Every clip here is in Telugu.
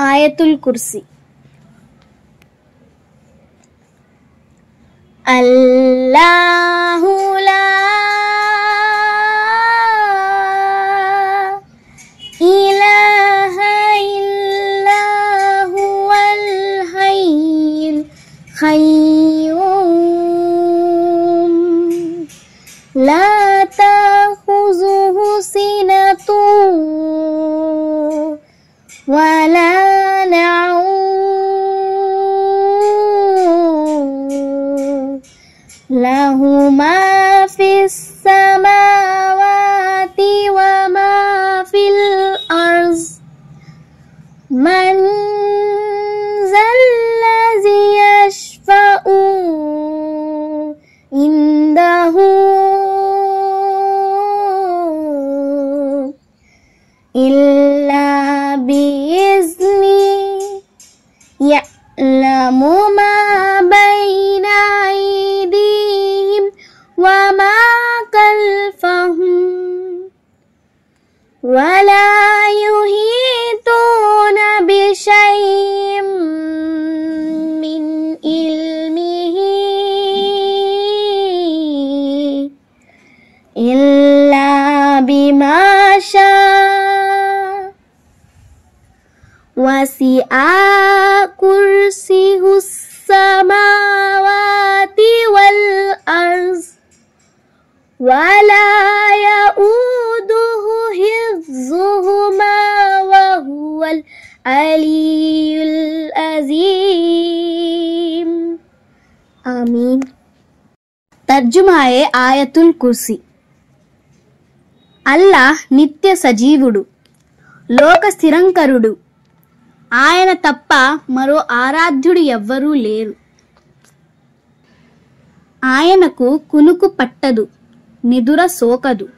ఆయతుల్ కుర్సీ. అల్లాహు లా ఇలాహ ఇల్లా హువల్ హయ్యుల్ ఖయ్యూమ్ లా తఖుజుహు సినతున్ వలా లహు మా ఫిస్ సమావాతి వమా ఫిల్ అర్జ్ మన్ జల్లజీ యష్ఫఉ ఇందహు ఇల్లా బిఇజ్ని యఅలము మా బైన ఐదీహిం వమా ఖల్ఫహుం వలా యుహీతూన బిషైఇం మిన్ ఇల్మిహి ఇల్లా బిమా షా వసిఅ కుర్సియుస్ సమావాతి వల్ అర్జ్ వలా యఊదుహు హిఫ్జుహుమా వహువల్ అలీయుల్ అజీమ్. ఆమీన్. తర్జుమాయే ఆయతుల్ కుర్సీ. అల్లాహ్ నిత్య సజీవుడు, లోక స్థిరంకరుడు. ఆయన తప్ప మరో ఆరాధ్యుడు ఎవ్వరూ లేరు. ఆయనకు కునుకు పట్టదు, నిదుర సోకదు.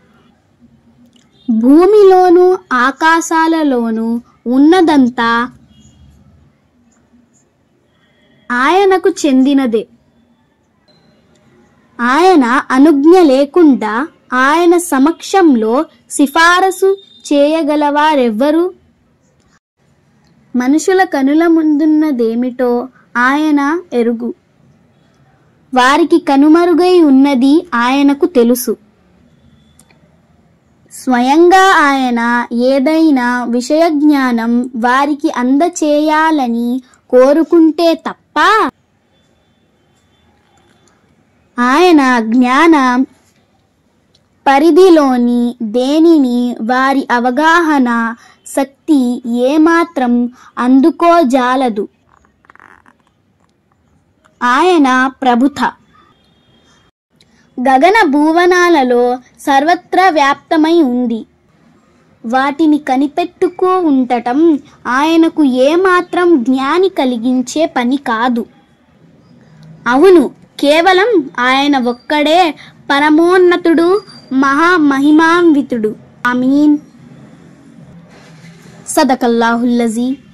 భూమిలోనూ ఆకాశాలలోనూ ఉన్నదంతా ఆయనకు చెందినదే. ఆయన అనుజ్ఞ లేకుండా ఆయన సమక్షంలో సిఫారసు చేయగలవారెవ్వరు? మనుషుల కనుల ముందున్నదేమిటో ఆయన ఎరుగు. వారికి కనుమరుగై ఉన్నది ఆయనకు తెలుసు. స్వయంగా ఆయన ఏదైనా విషయ జ్ఞానం వారికి అందచేయాలని కోరుకుంటే తప్ప ఆయన జ్ఞాన పరిధిలోని దేనిని వారి అవగాహన శక్తి ఏమాత్రం అందుకోజాలదు. ఆయన ప్రభుత. గగన భువనాలలో సర్వత్రా వ్యాప్తమై ఉంది. వాటిని కనిపెట్టుకో ఉండటం ఆయనకు ఏమాత్రం జ్ఞాని కలిగించే పని కాదు. అవును, కేవలం ఆయన ఒక్కడే పరమోన్నతుడు, మహామహిమాన్వితుడు. ఆమీన్. సదకల్లాహుల్ అజీమ్.